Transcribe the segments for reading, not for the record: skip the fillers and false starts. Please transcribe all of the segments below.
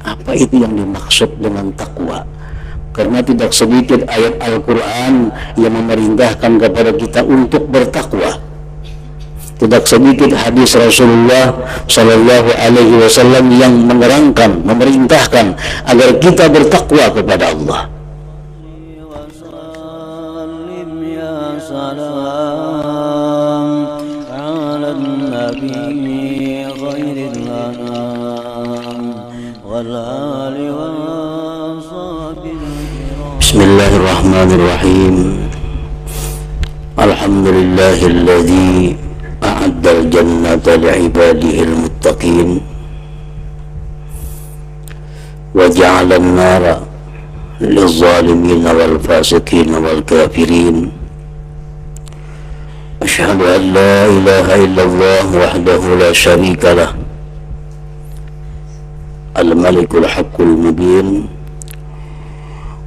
apa itu yang dimaksud dengan takwa. Karena tidak sedikit ayat Al-Quran yang memerintahkan kepada kita untuk bertakwa. Tidak sedikit hadis Rasulullah Sallallahu Alaihi Wasallam yang menerangkan, memerintahkan agar kita bertakwa kepada Allah. Bismillahirrahmanirrahim. Alhamdulillahilladzi a'addal jannata li'ibadihil muttaqin wa ja'alan nara lizzalimin wal fasiqin wal kafirin. Asyhadu an la ilaha illallah wahdahu la syarika lah, al-malikul haqqul mubin,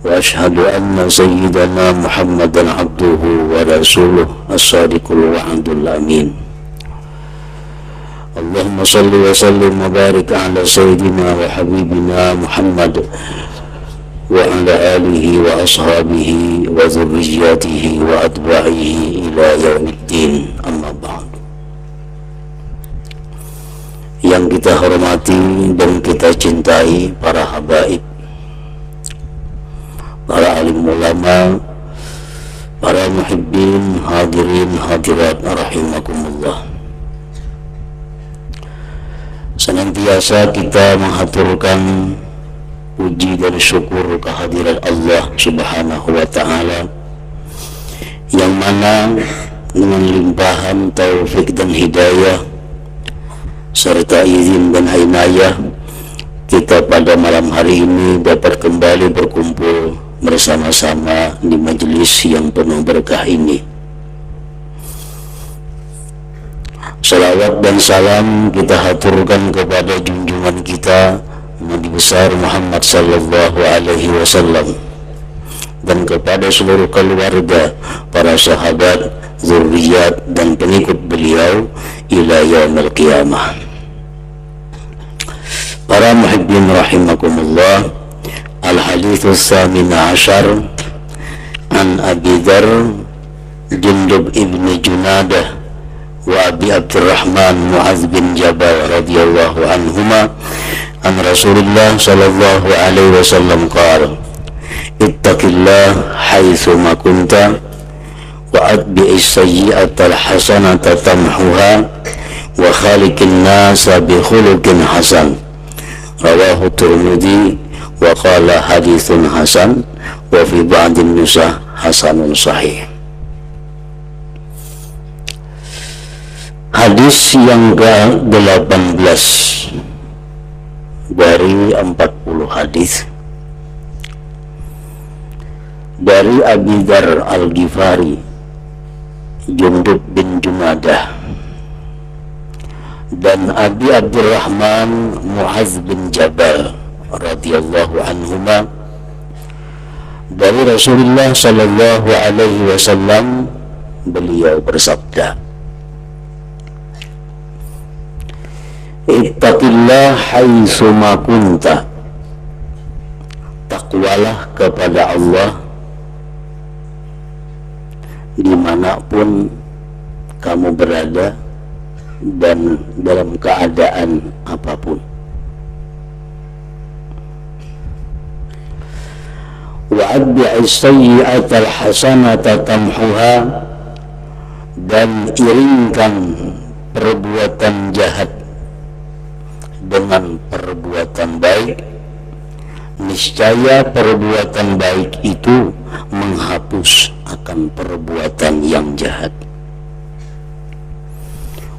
wa ashhadu anna sayyidana Muhammadan abduhu wa rasuluh as-sadiqul wa'adul amin. Allahumma salli wa sallim wa barik ala sayyidina wa habibina Muhammad wa ala alihi wa ashabihi wa dhurriyyatihi wa atba'ihi ila yaumiddin, amma ba'du. Yang kita hormati dan kita cintai para habaib, para alim ulama, para muhibbin, hadirin hadirat rahimakumullah. Senantiasa kita menghaturkan puji dan syukur kehadiran Allah Subhanahu wa ta'ala, yang mana dengan limpahan taufik dan hidayah serta izin dan inayah, kita pada malam hari ini dapat kembali berkumpul bersama-sama di majelis yang penuh berkah ini. Salawat dan salam kita haturkan kepada junjungan kita Nabi besar Muhammad sallallahu alaihi wasallam, dan kepada seluruh keluarga, para sahabat, zurriyat dan pengikut beliau ila yaumil qiyamah. Para muhibbin rahimakumullah, al-hadithus samina asyar an Abi Dzar Jundub ibn Junadah wa Abi Abdurrahman Mu'adz bin Jabal radhiyallahu anhuma an Rasulullah sallallahu alaihi wasallam qala ittaqillah haitsu ma kunta wa atbi'is sayyi'atal hasanata tamhuha wa khaliqin nasa bi khuluqin hasan. Rawahu Tirmidzi wa qala haditsun hasan wa fi ba'din nusakh hasanun sahih. Hadis yang ke-18 dari 40 hadis dari Abi Dzar Al-Ghifari Jundub bin Junadah dan Abi Abdurrahman Mu'adz bin Jabal radhiyallahu anhuma dari Rasulullah sallallahu alaihi wasallam, beliau bersabda, ittaqillah haitsu ma kunta, takwalah kepada Allah dimanapun kamu berada dan dalam keadaan apapun. Wa atbi'is sayyi'atal hasanata tamhuha, dan iringkan perbuatan jahat dengan perbuatan baik, niscaya perbuatan baik itu menghapus akan perbuatan yang jahat.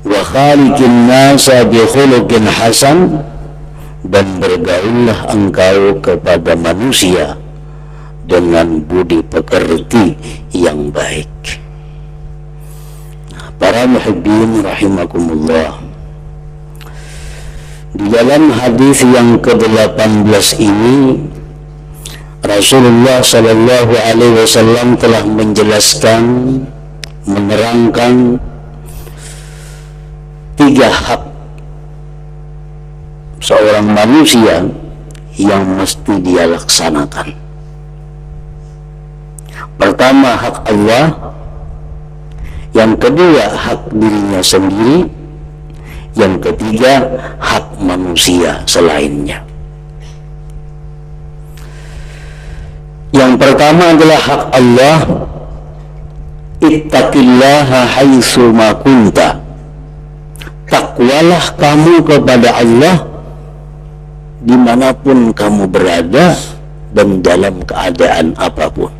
Wa khaliqin nasa bi khuluqin hasan, dan bergaullah engkau kepada manusia dengan budi pekerti yang baik. Para muhibbin rahimakumullah, di dalam hadis yang ke-18 ini Rasulullah sallallahu alaihi wasallam telah menjelaskan, menerangkan 3 hak seorang manusia yang mesti dia laksanakan. Pertama, hak Allah. Yang kedua, hak dirinya sendiri. Yang ketiga, hak manusia selainnya. Yang pertama adalah hak Allah. Ittaqillaha haitsu ma kunta. Takwalah kamu kepada Allah dimanapun kamu berada dan dalam keadaan apapun.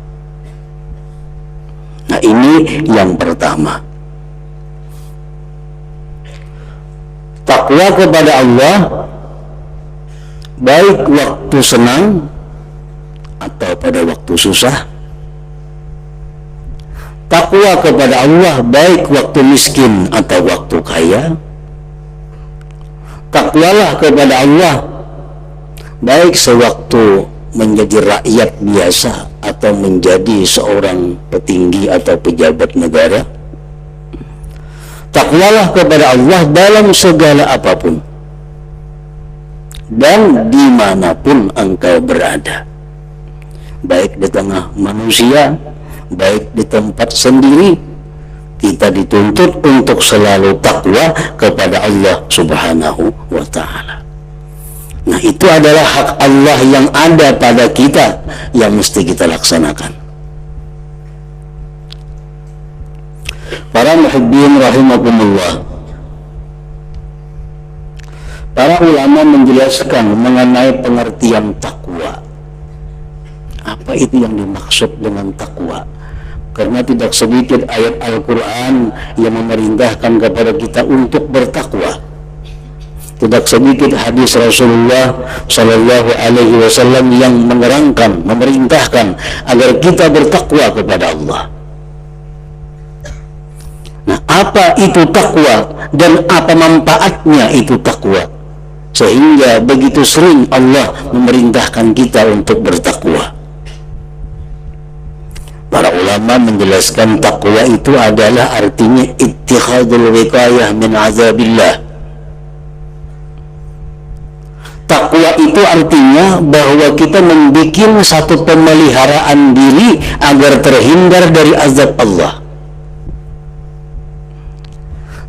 Nah, ini yang pertama. Takwa kepada Allah baik waktu senang atau pada waktu susah. Takwa kepada Allah baik waktu miskin atau waktu kaya. Takwalah kepada Allah baik sewaktu menjadi rakyat biasa atau menjadi seorang petinggi atau pejabat negara. Takwalah kepada Allah dalam segala apapun dan dimanapun engkau berada, baik di tengah manusia, baik di tempat sendiri. Kita dituntut untuk selalu takwa kepada Allah Subhanahu wa ta'ala. Nah, itu adalah hak Allah yang ada pada kita yang mesti kita laksanakan. Para muhibbin rahimakumullah, para ulama menjelaskan mengenai pengertian takwa. Apa itu yang dimaksud dengan takwa? Karena tidak sedikit ayat Al-Quran yang memerintahkan kepada kita untuk bertakwa. Tidak sedikit hadis Rasulullah Sallallahu Alaihi Wasallam yang menerangkan, memerintahkan agar kita bertakwa kepada Allah. Nah, apa itu takwa dan apa manfaatnya itu takwa? Sehingga begitu sering Allah memerintahkan kita untuk bertakwa. Para ulama menjelaskan takwa itu adalah artinya ittikhadul wiqayah min azabillah. Takwa itu artinya bahwa kita membuat satu pemeliharaan diri agar terhindar dari azab Allah.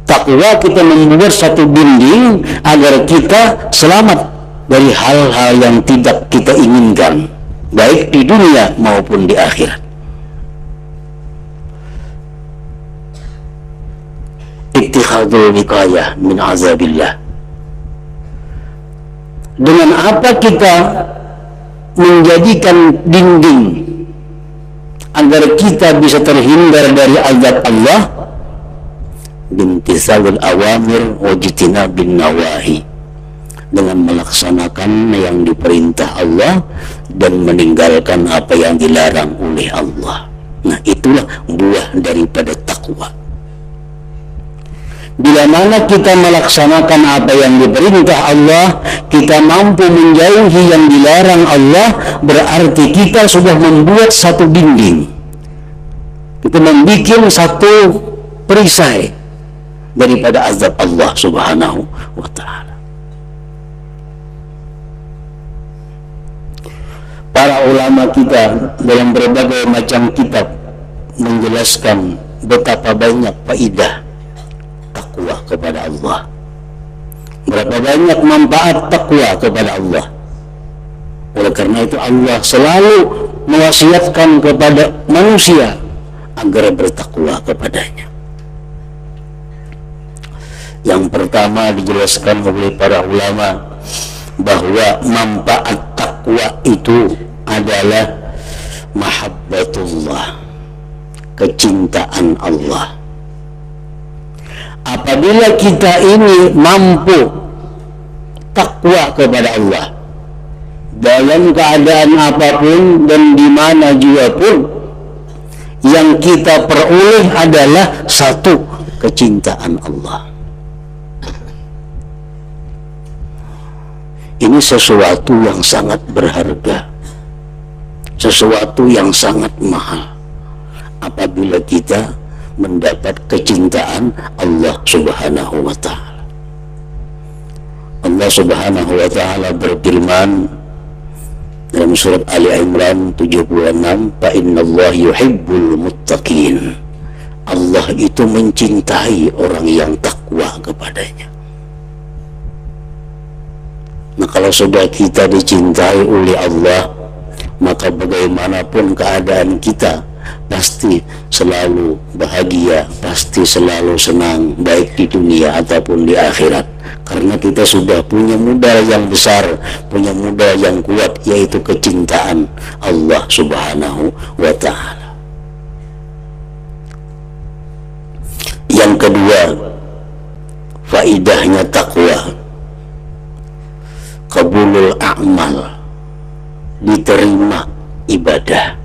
Takwa kita membuat satu dinding agar kita selamat dari hal-hal yang tidak kita inginkan, baik di dunia maupun di akhirat. Ittikhadul wiqayah min azabillah. Dengan apa kita menjadikan dinding agar kita bisa terhindar dari azab Allah? Bimtisalul awamir wajtinabin nawahi. Dengan melaksanakan yang diperintah Allah dan meninggalkan apa yang dilarang oleh Allah. Nah, itulah buah daripada takwa. Bila mana kita melaksanakan apa yang diperintah Allah, kita mampu menjauhi yang dilarang Allah, berarti kita sudah membuat satu dinding. Kita membuat satu perisai daripada azab Allah Subhanahu wa ta'ala. Para ulama kita dalam berbagai macam kitab menjelaskan betapa banyak faedah takwa kepada Allah, berapa banyak manfaat takwa kepada Allah. Oleh karena itu Allah selalu mewasiatkan kepada manusia agar bertakwa kepadanya. Yang pertama dijelaskan oleh para ulama bahwa manfaat takwa itu adalah mahabbatullah, kecintaan Allah. Apabila kita ini mampu takwa kepada Allah dalam keadaan apapun dan di mana juga pun, yang kita peroleh adalah satu, kecintaan Allah. Ini sesuatu yang sangat berharga, sesuatu yang sangat mahal apabila kita mendapat kecintaan Allah Subhanahu wa ta'ala. Allah Subhanahu wa ta'ala berfirman dalam surat Ali Imran 76, fa innallaha yuhibbul muttaqin. Allah itu mencintai orang yang takwa kepadanya. Nah, kalau sudah kita dicintai oleh Allah, maka bagaimanapun keadaan kita pasti selalu bahagia, pasti selalu senang, baik di dunia ataupun di akhirat. Karena kita sudah punya modal yang besar, punya modal yang kuat, yaitu kecintaan Allah Subhanahu wa Ta'ala. Yang kedua, faidahnya takwa, qabulul a'mal, diterima ibadah,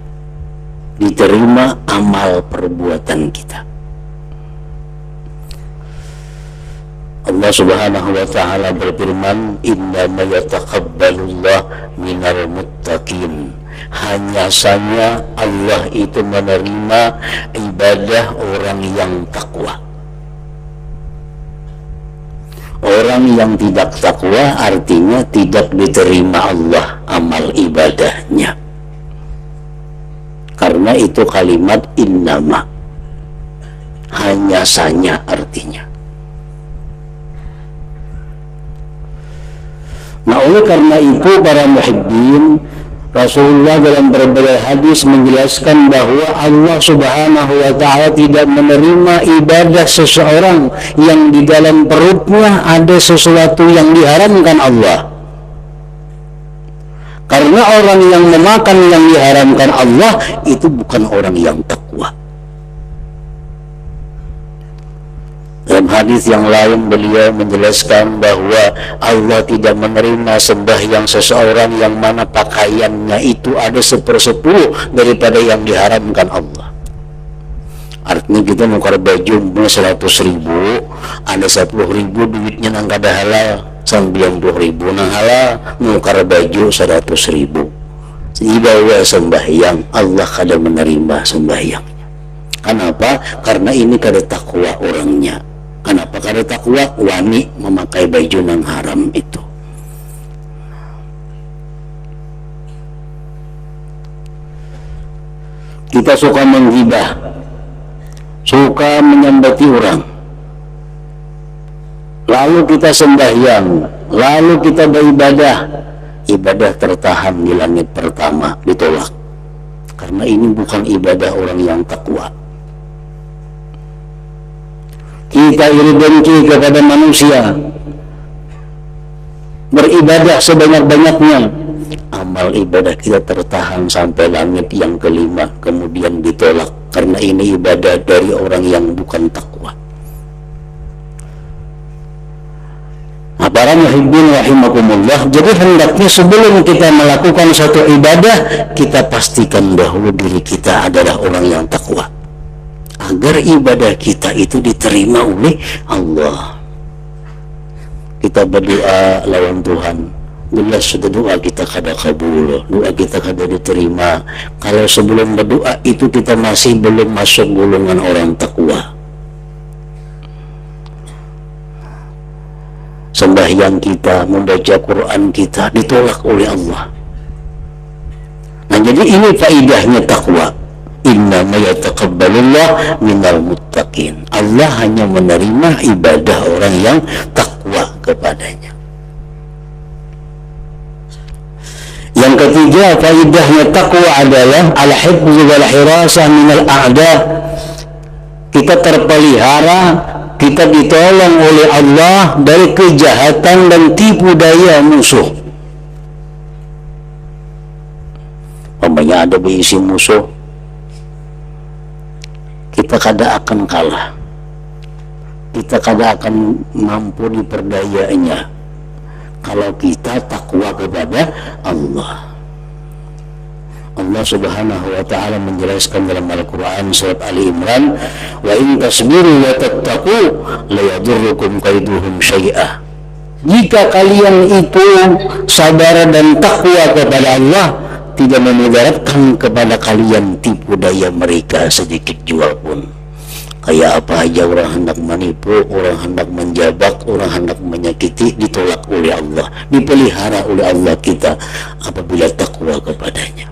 diterima amal perbuatan kita. Allah Subhanahu wa Ta'ala berfirman, innama yataqabbalullah minal muttaqin. Hanya saja Allah itu menerima ibadah orang yang takwa. Orang yang tidak takwa artinya tidak diterima Allah amal ibadahnya. Karena itu kalimat innama, hanya saja artinya. Nah, oleh karena itu para muhibbin, Rasulullah dalam berbagai hadis menjelaskan bahwa Allah Subhanahu wa Ta'ala tidak menerima ibadah seseorang yang di dalam perutnya ada sesuatu yang diharamkan Allah. Karena orang yang memakan yang diharamkan Allah itu bukan orang yang takwa. Dalam hadis yang lain beliau menjelaskan bahwa Allah tidak menerima sembahyang seseorang yang mana pakaiannya itu ada 1/10 daripada yang diharamkan Allah. Artinya kita mau baju 100.000, ada 10.000 duitnya nang kada halal, 90.000 nang halal, mau baju 100.000. Dibawa sembahyang, Allah kada menerima sembahyangnya. Kenapa? Karena ini kada takwa orangnya. Kenapa kada takwa? Wani memakai baju yang haram itu. Kita suka menghibah, suka menyambati orang, lalu kita sembahyang, lalu kita beribadah, ibadah tertahan di langit pertama, ditolak. Karena ini bukan ibadah orang yang takwa. Kita iri dengki kepada manusia, beribadah sebanyak-banyaknya, amal ibadah kita tertahan sampai langit yang kelima, kemudian ditolak karena ini ibadah dari orang yang bukan takwa. Nah, para muhibbin rahimakumullah, jadi hendaknya sebelum kita melakukan satu ibadah, kita pastikan dahulu diri kita adalah orang yang takwa, agar ibadah kita itu diterima oleh Allah. Kita berdoa lawan Tuhan, bila sudah doa kita kada kabul, doa kita kada diterima. Kalau sebelum berdoa itu kita masih belum masuk golongan orang takwa, sembahyang kita, membaca Quran kita ditolak oleh Allah. Nah, jadi ini faidahnya takwa. Innama yataqabbalullah minal muttaqin. Allah hanya menerima ibadah orang yang takwa kepadanya. Yang ketiga, faidahnya takwa adalah al-hifz wal hirasah minal a'da. Kita terpelihara, kita ditolong oleh Allah dari kejahatan dan tipu daya musuh. Umpamanya ada berisi musuh, kita kada akan kalah, kita kada akan mampu diperdayainya kalau kita takwa kepada Allah. Allah Subhanahu wa Ta'ala menjelaskan dalam Al-Quran surat Ali Imran, wa in tasbiru wa tattaqu la yadurrukum kaiduhum syai'ah. Jika kalian itu sabar dan takwa kepada Allah, tidak memudaratkan kepada kalian tipu daya mereka sedikit jua pun. Kayak apa aja orang hendak menipu, orang hendak menjabak, orang hendak menyakiti, ditolak oleh Allah, dipelihara oleh Allah kita. apabila takwa kepadanya.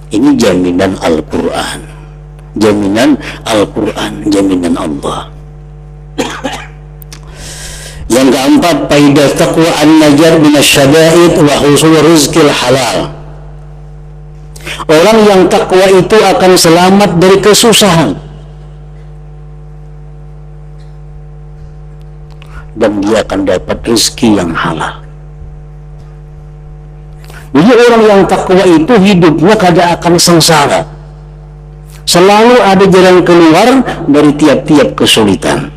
Ini jaminan Al-Quran, jaminan Al-Quran, jaminan Allah. Yang keempat, faidah taqwa an-najar minasyada'id wa husul rizqil halal. Orang yang takwa itu akan selamat dari kesusahan dan dia akan dapat rezeki yang halal. Jadi orang yang takwa itu hidupnya kada akan sengsara. Selalu ada jalan keluar dari tiap-tiap kesulitan.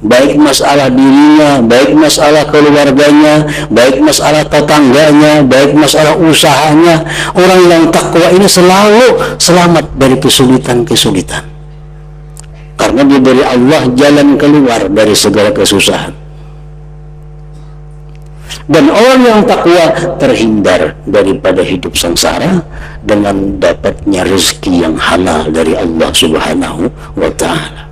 Baik masalah dirinya, baik masalah keluarganya, baik masalah tetangganya, baik masalah usahanya. Orang yang takwa ini selalu selamat dari kesulitan-kesulitan. Karena diberi Allah jalan keluar dari segala kesusahan. Dan orang yang takwa terhindar daripada hidup sengsara dengan dapatnya rezeki yang halal dari Allah Subhanahu wa Ta'ala.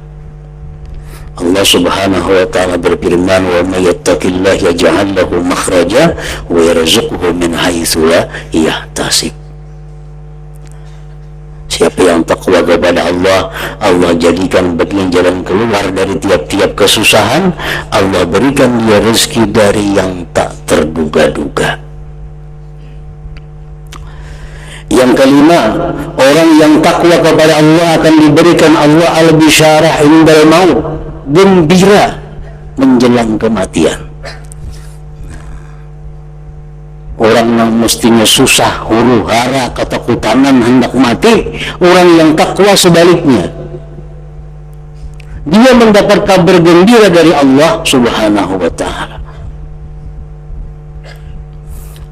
Allah Subhanahu wa Ta'ala berfirman, "Wa may yattaqillaha yaj'al lahu makhraja wa yarzuqhu min haitsu la yahtasib." Siapa yang takwa kepada Allah, Allah jadikan bagian jalan keluar dari tiap-tiap kesusahan. Allah berikan dia rezeki dari yang tak terduga-duga. Yang kelima, orang yang takwa kepada Allah akan diberikan Allah al-bisyarah indal maut, gembira menjelang kematian. Orang yang mestinya susah, huru hara, ketakutan hendak mati, orang yang takwa sebaliknya, dia mendapat kabar gembira dari Allah Subhanahu wa Ta'ala.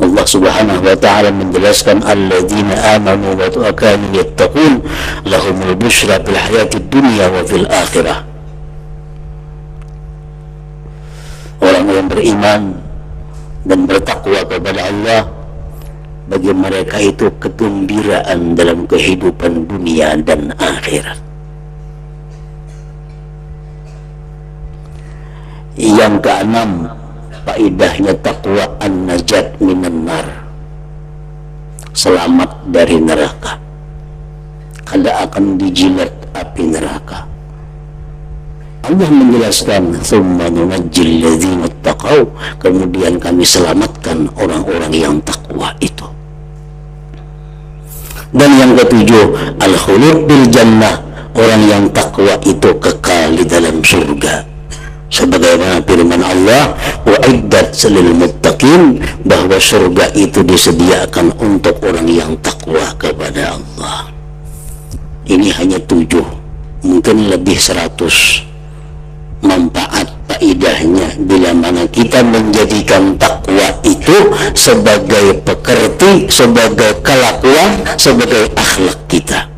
Allah Subhanahu wa Ta'ala menjelaskan, alladzina amanu wa kanu yattaqun lahumul busyra fil hayatid dunya wa fil akhirah. Orang yang beriman dan bertakwa kepada Allah, bagi mereka itu kegembiraan dalam kehidupan dunia dan akhirat. Yang keenam, faedahnya takwa an-najat minan nar, selamat dari neraka, kada akan dijilat api neraka. Allah menjelaskan, "Tsumma nunajjil ladzina taqaw", kemudian kami selamatkan orang-orang yang takwa itu. Dan yang ketujuh, al-khulud bil jannah, orang yang takwa itu kekal di dalam surga. Sebagaimana firman Allah, "Wa'iddat lil muttaqin", bahwa surga itu disediakan untuk orang yang takwa kepada Allah. Ini hanya 7, mungkin lebih 100 manfaat faedahnya bila mana kita menjadikan takwa itu sebagai pekerti, sebagai kelakuan, sebagai akhlak kita.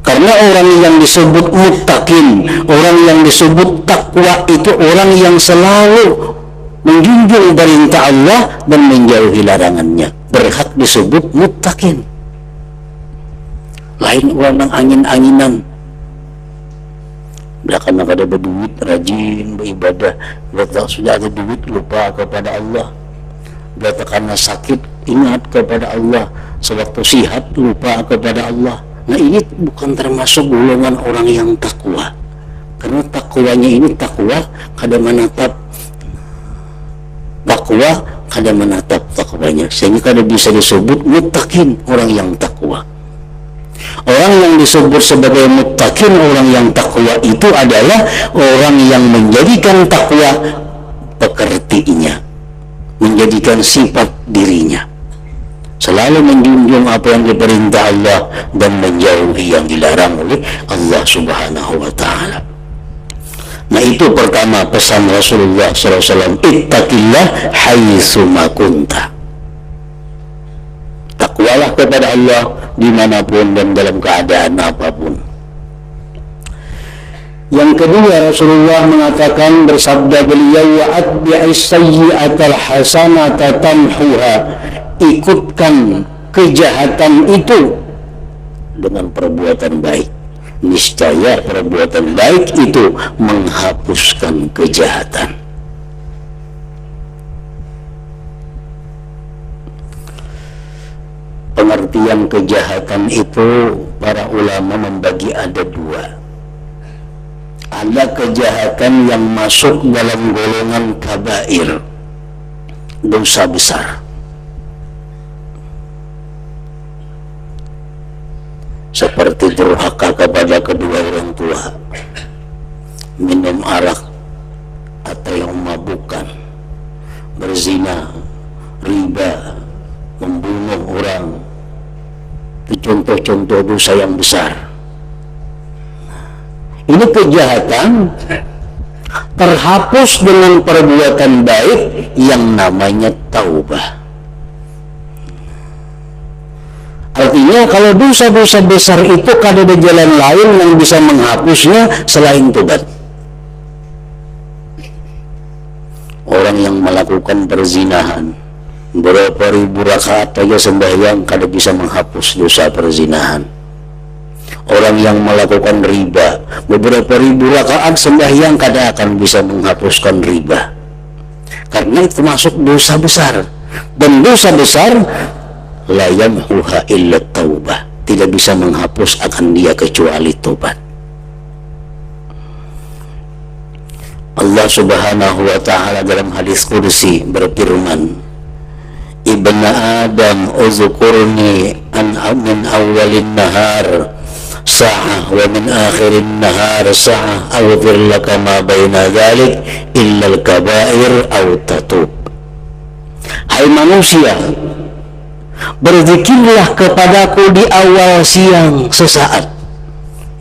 Karena orang yang disebut muttaqin, orang yang disebut takwa itu orang yang selalu menjunjung perintah Allah dan menjauhi larangannya, berhak disebut muttaqin. Lain orang yang angin-anginan, belakang ada berduit, rajin beribadah, bila sudah ada duit lupa kepada Allah, bila karena sakit ingat kepada Allah, sewaktu sihat lupa kepada Allah. Nah, ini bukan termasuk golongan orang yang takwa. Karena takwanya ini takwa kada menatap takwa, kada menatap takwanya, sehingga kada bisa disebut muttaqin, orang yang takwa. Orang yang disebut sebagai muttaqin, orang yang takwa itu adalah orang yang menjadikan takwa pekertinya, menjadikan sifat dirinya, selalu menjunjung apa yang diperintah Allah dan menjauhi yang dilarang oleh Allah Subhanahu wa Ta'ala. Nah, itu pertama pesan Rasulullah SAW, ittaqillah haitsu ma kunta. Takwalah kepada Allah dimanapun dan dalam keadaan apapun. Yang kedua, Rasulullah mengatakan, bersabda beliau, wa atbi'is sayyi'atal hasanata tamhuha, ikutkan kejahatan itu dengan perbuatan baik, niscaya perbuatan baik itu menghapuskan kejahatan. Pengertian kejahatan itu para ulama membagi ada dua. Ada kejahatan yang masuk dalam golongan kabair, dosa besar, seperti durhaka kepada kedua orang tua, minum arak atau yang memabukkan, berzina, riba, membunuh orang. Itu contoh-contoh dosa yang besar. Ini kejahatan terhapus dengan perbuatan baik yang namanya taubah. Artinya kalau dosa-dosa besar itu kada ada jalan lain yang bisa menghapusnya selain tobat. Orang yang melakukan perzinahan berapa ribu rakaat aja sembahyang kada bisa menghapus dosa perzinahan. Orang yang melakukan riba beberapa ribu rakaat sembahyang kada akan bisa menghapuskan riba, karena itu termasuk dosa besar. Dan dosa besar la yamhuha illa taubah, tidak bisa menghapus akan dia kecuali tobat. Allah subhanahu wa ta'ala dalam hadis qudsi berfirman, Ibn Adam uzkurni min awalin nahar sa'ah wa min akhirin nahar sa'ah aghfir laka ma baina dhalik illa al-kabair aw tatub. Hai manusia, berzikirlah kepadaku di awal siang sesaat.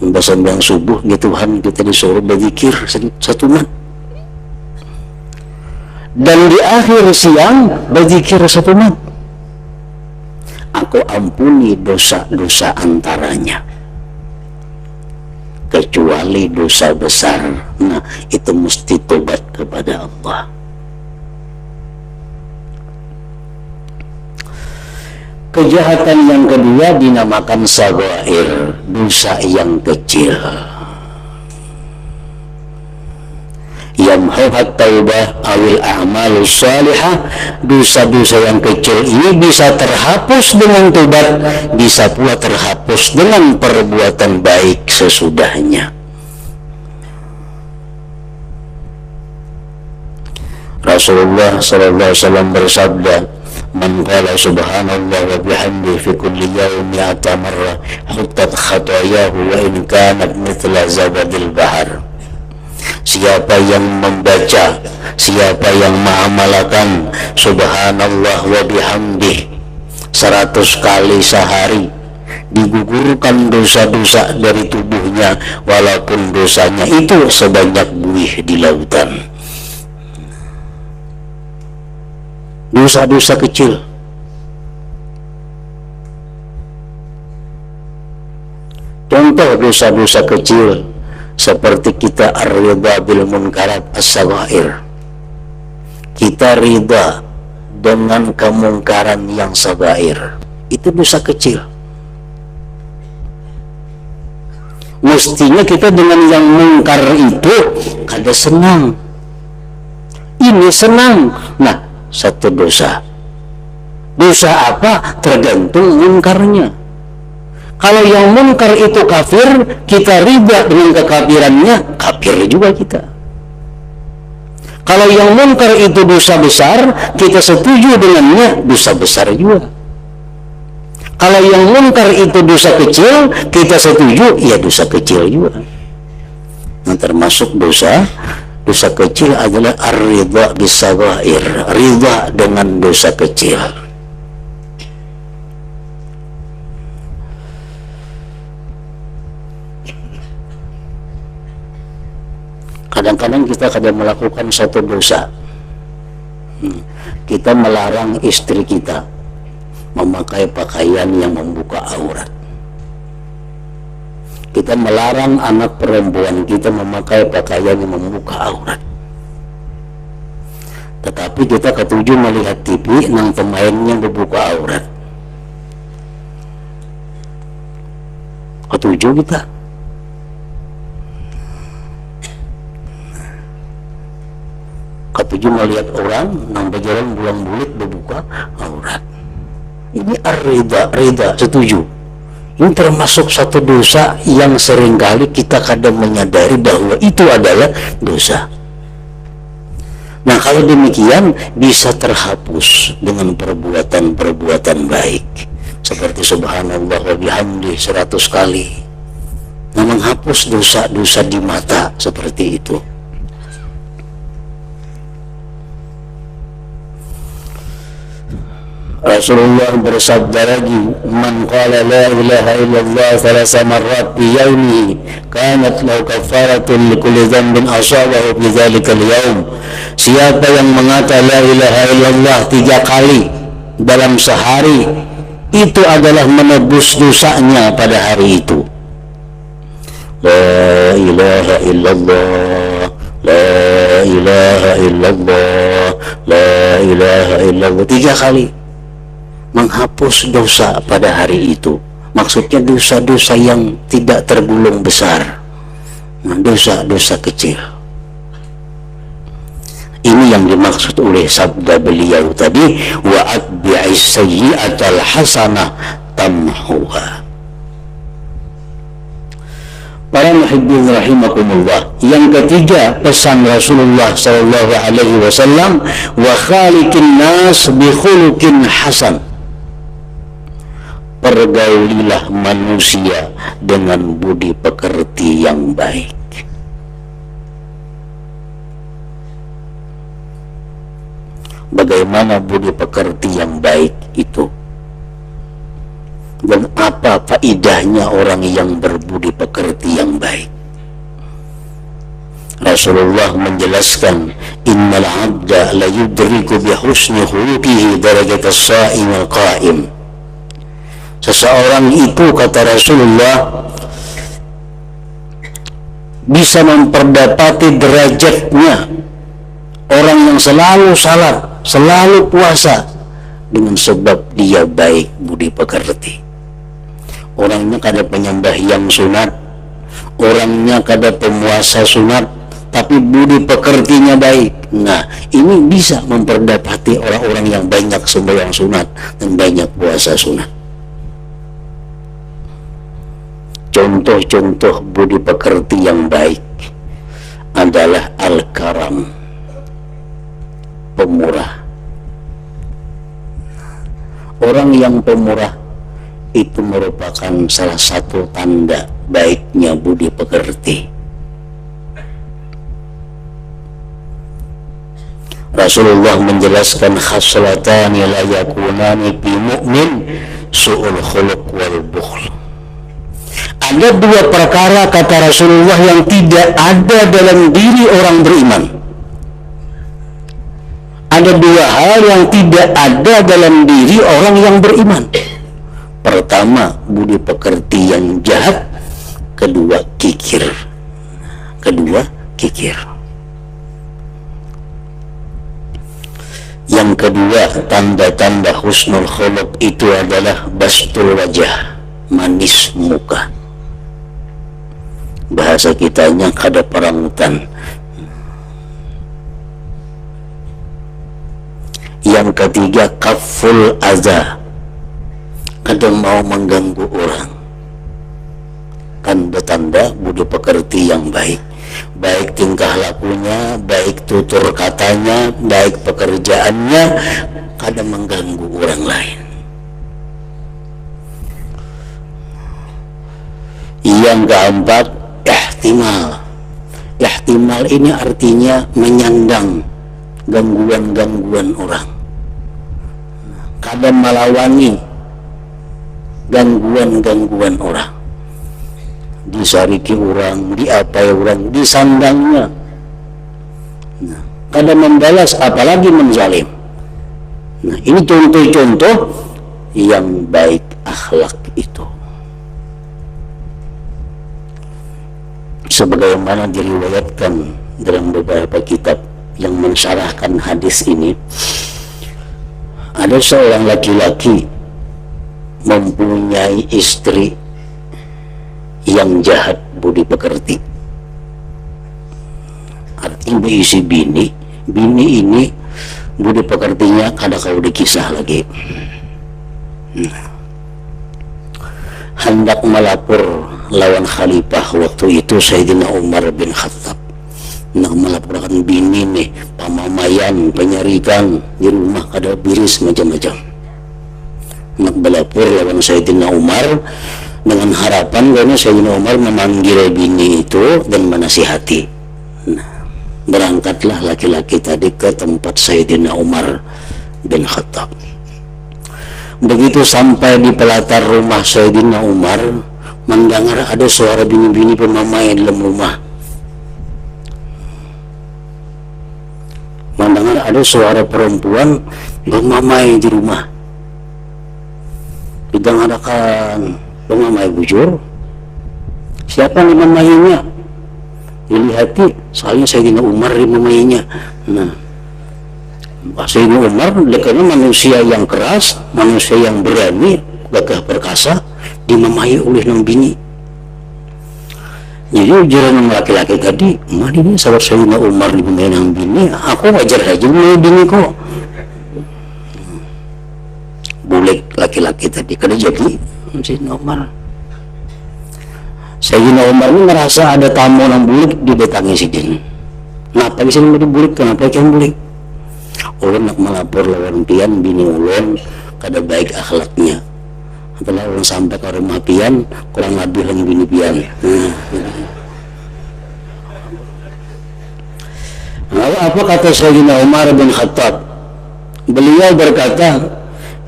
Sembahyang subuh ya Tuhan, kita disuruh berzikir satu menit. Dan di akhir siang berzikir satu menit. Aku ampuni dosa-dosa antaranya, kecuali dosa besar. Nah, itu mesti tobat kepada Allah. Kejahatan yang kedua dinamakan sagair, dosa yang kecil. Yamhuhat taubah awil a'malus salihah, dosa-dosa yang kecil ini bisa terhapus dengan tobat, bisa pula terhapus dengan perbuatan baik sesudahnya. Rasulullah sallallahu alaihi wasallam bersabda, Man qala subhanallah wa bihamdi fi kulli yawmi mi'ata marrah huttat khatayahu wa in kanat mithla zabadil bahar. Siapa yang membaca, siapa yang mengamalkan subhanallah wa bihamdi 100 kali sehari, digugurkan dosa-dosa dari tubuhnya walaupun dosanya itu sebanyak buih di lautan. Dosa-dosa kecil. Contoh dosa-dosa kecil seperti kita ar-ridha bil munkarat as-saghair. Kita ridha dengan kemungkaran yang sagair. Itu dosa kecil. Mestinya kita dengan yang mungkar itu kada senang. Ini senang. Nah, satu dosa. Dosa apa? Tergantung munkarnya. Kalau yang munkar itu kafir, kita ridha dengan kekafirannya, kafir juga kita. Kalau yang munkar itu dosa besar, kita setuju dengannya, dosa besar juga. Kalau yang munkar itu dosa kecil, kita setuju, ya dosa kecil juga. Nah, termasuk dosa kecil adalah ar-ridha bis-saghair, ridha dengan dosa kecil. Kadang-kadang kita kadang melakukan satu dosa. Kita melarang istri kita memakai pakaian yang membuka aurat. Kita melarang anak perempuan kita memakai pakaian yang membuka aurat. Tetapi kita ketujuh melihat TV nang pemainnya membuka aurat. Ketujuh kita. Ketujuh melihat orang nang berjalan bulang bulit membuka aurat. Ini ar-ridha, setuju. Ini termasuk satu dosa yang seringkali kita kadang menyadari bahwa itu adalah dosa. Nah, kalau demikian bisa terhapus dengan perbuatan-perbuatan baik, seperti subhanallah wa bihamdi 100 kali. Nah, menghapus dosa-dosa di mata seperti itu. Rasulullah bersabda lagi, man qala la ilaha illallah 3 marrat fi yawmihi kanat lahu kafaratun likulli dhanbin asabahu fi dzalikal yawm. Siapa yang mengatakan la ilaha illallah 3 kali dalam sehari, itu adalah menebus dosanya pada hari itu. La ilaha illallah, la ilaha illallah, la ilaha illallah 3 kali menghapus dosa pada hari itu. Maksudnya dosa-dosa yang tidak tergolong besar, nah, dosa-dosa kecil. Ini yang dimaksud oleh sabda beliau tadi, wa atbi'is sayyi'atal hasanah tamhuha. Para muhibbin rahimakumullah, yang ketiga pesan Rasulullah sallallahu alaihi wasallam, wa khaliqin nas bi khuluqin hasan. Pergaulilah manusia dengan budi pekerti yang baik. Bagaimana budi pekerti yang baik itu? Dan apa faedahnya orang yang berbudi pekerti yang baik? Rasulullah menjelaskan, innal abda la yudriku bi husni khuluqihi darajat as-sha'im al-qa'im. Seseorang itu, kata Rasulullah, bisa memperdapati derajatnya orang yang selalu salat, selalu puasa, dengan sebab dia baik budi pekerti. Orangnya kada penyembah yang sunat, orangnya kada pemuasa sunat, tapi budi pekertinya baik. Nah, ini bisa memperdapati orang-orang yang banyak sembahyang sunat dan banyak puasa sunat. Contoh-contoh budi pekerti yang baik adalah al-karam, pemurah. Orang yang pemurah itu merupakan salah satu tanda baiknya budi pekerti. Rasulullah menjelaskan, khaslatani la yakunani fi mu'min su'ul khuluq wal bukhl. Ada 2 perkara, kata Rasulullah, yang tidak ada dalam diri orang beriman. Ada 2 hal yang tidak ada dalam diri orang yang beriman. Pertama, budi pekerti yang jahat. Kedua, kikir. Yang kedua, tanda-tanda husnul khuluq itu adalah bastul wajah, manis muka. Bahasa kitanya kada parangutan. Yang ketiga, kaful adza, kada mau mengganggu orang. Tanda-tanda budi pekerti yang baik, baik tingkah lakunya, baik tutur katanya, baik pekerjaannya, kada mengganggu orang lain. Yang keempat, ihtimal ini artinya menyandang gangguan-gangguan orang, kada melawani gangguan-gangguan orang, disariki orang, diapai orang, disandangnya, nah, kada membalas apalagi menzalim. Nah, ini contoh-contoh yang baik akhlak itu. Sebagaimana diriwayatkan dalam beberapa kitab yang mensyarahkan hadis ini, ada seorang laki-laki mempunyai istri yang jahat budi pekerti. Artinya berisi bini ini budi pekertinya kada kau dikisah lagi. hendak melapor lawan khalifah waktu itu Sayyidina Umar bin Khattab. Hendak melaporkan bini nih pamamayan, penyarikan di rumah kada biris macam-macam. Hendak melapor lawan Sayyidina Umar dengan harapan karena Sayyidina Umar memanggil bini itu dan menasihati. Nah, berangkatlah laki-laki tadi ke tempat Sayyidina Umar bin Khattab. Begitu sampai di pelatar rumah Sayyidina Umar, mendengar ada suara bini-bini pemamai dalam rumah. Mendengar ada suara perempuan pemamai di rumah. Didengarkan pemamai bujur. Siapa yang memamainya? Dilihati, soalnya Sayyidina Umar memamainya. Nah, Sayyidina Umar karena manusia yang keras, manusia yang berani, gagah perkasa, dimamai oleh nang bini. Jadi ujaran laki-laki tadi, mana ini sahabat Sayyidina Umar dimamai nang bini, aku wajar aja memamai bini kok. Bulik laki-laki tadi, kada jadi Sayyidina Umar. Sayyidina Umar ini ngerasa ada tamu nang bulik, didatangi sidin. Kenapa bisa dibulik? Kenapa ikan bulik? Ulun nak melapor lawan pian bini ulun kada baik akhlaknya. Setelah ulun sampai ke rumah pian kurang lebih lang bini pian. Lalu apa kata Sayyidina Umar bin Khattab? Beliau berkata,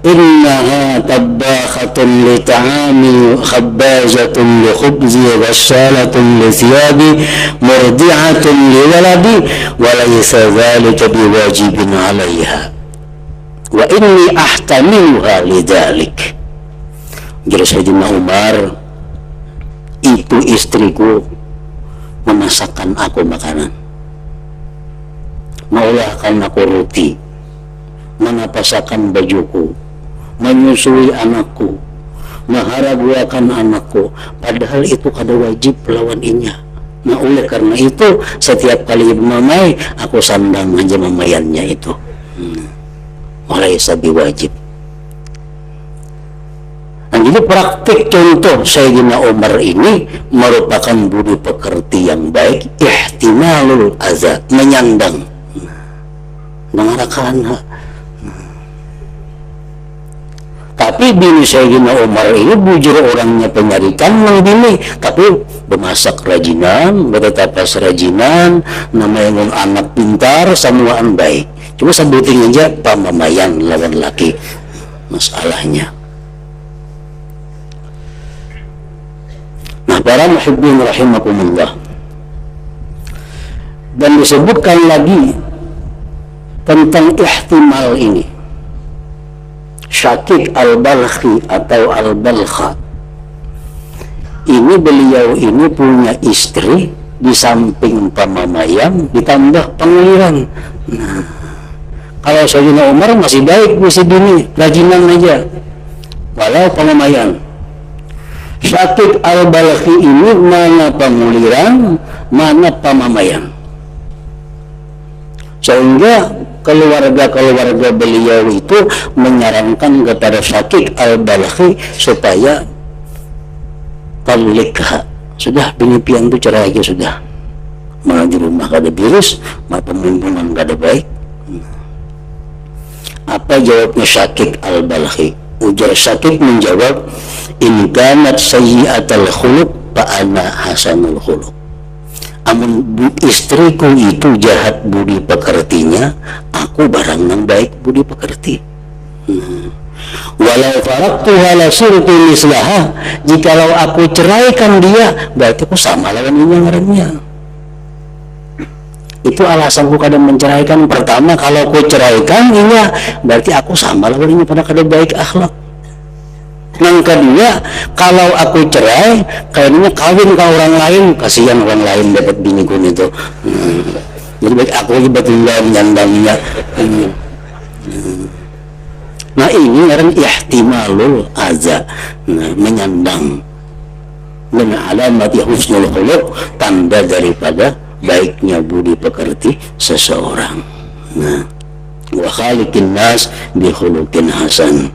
innaha tabbakhatun li ta'ami khabbazatun li khubzi ghassalatun li thiyabi murdi'atun li waladi wa laysa dhalika biwajibin 'alayha wa inni ahtamiluha lidhalik. Jadi Sayyidina Umar, itu istriku memasakkan aku makanan, mengolahkan aku roti, menapasakan bajuku, menyusui anakku, maharaguakan anakku, padahal itu kada wajib lawan inya. Nah oleh karena itu setiap kali memamai aku sandang aja mamayannya itu. Mulai sabi wajib. Nah jadi praktik contoh Sayyidina Umar ini merupakan budi pekerti yang baik, ihtimalul azab, menyandang. Mengarakan. Tapi bini Sayyidina Umar ini bujur orangnya penyarikan yang bini, tapi bemasak rajinan, bertetapas rajinan, namanya anak pintar, samuaan baik. Cuma sebutin aja pamamayan lawan laki masalahnya. Nah para muhibbin rahimakumullah, dan disebutkan lagi tentang ihtimal ini. Syakik al-Balkhi atau al-Balkha ini, beliau ini punya istri, di samping pamamayan ditambah penguliran. Nah, kalau Sayyidina Umar masih baik, masih bini rajinan aja walau pamamayan. Syakik al-Balkhi ini mana penguliran, mana pamamayan, sehingga keluarga-keluarga beliau itu menyarankan kepada Syakik al-Balkhi supaya talikha, sudah bini pian itu cerai aja sudah, mana di rumah kada biris, mana pemimpinan kada baik. Apa jawabnya Syakik al-Balkhi? Ujar Syakik menjawab, in kanat sayyi'atal khuluq fa ana hasanul khuluq. Amun istriku itu jahat budi pekertinya, aku barang yang baik budi pekerti. Walau faraktuha la sirtu mislaha, jikalau aku ceraikan dia berarti aku sama lawan ini ngarannya. Itu alasanku kadang menceraikan. Pertama, kalau aku ceraikan inya berarti aku sama lawan ini pada kada baik akhlak. Yang kedua, kalau aku cerai, kayaknya kawin ke orang lain, kasihan orang lain dapat biniku itu. Jadi baik aku aja tinggal menyandangnya. Nah ini orang ihtimalul aza, menyandang. Dan alamat husnul khuluq, tanda daripada baiknya budi pekerti seseorang. Nah, wa khaliqin nas bi khuluqin hasan.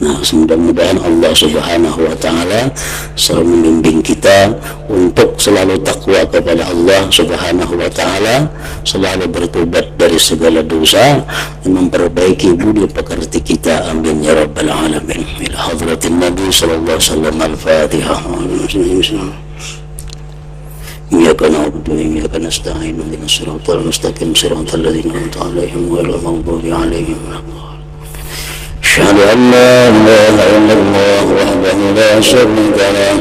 Nah, mudah-mudahan Allah Subhanahu wa Ta'ala selalu membimbing kita untuk selalu takwa kepada Allah Subhanahu wa Ta'ala, selalu bertobat dari segala dosa dan memperbaiki budi pekerti kita. Amin ya rabbal alamin. Ila hadratin Nabi sallallahu alaihi wasallam. Al-Fatihah. Iyyaka na'budu wa iyyaka nasta'in. Ihdinas siratal mustaqim, siratal ladzina an'amta 'alaihim ghairil maghdubi 'alaihim waladdallin. أشهد أن لا إله إلا الله وحده لا شريك له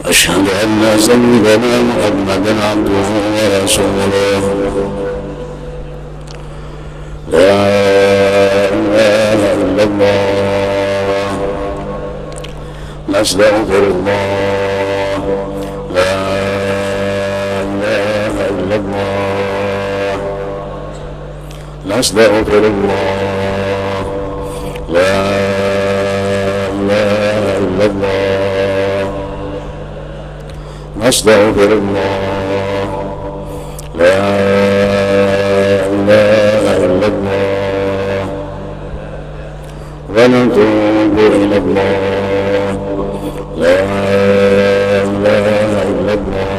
وأشهد أن سيدنا محمدا عبده ورسوله لا إله إلا الله نستغفر الله لا إله إلا الله نستغفر الله لا إله إلا الله نستغفر الله لا إله إلا الله ونتوب إلى الله لا إله إلا الله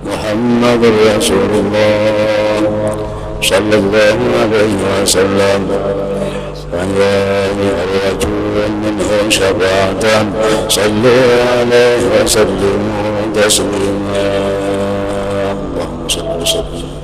محمد رسول الله صلى الله عليه وسلم فيا الرجل منه شفاعة صلوا عليه وسلموا تسليما اللهم صل وسلم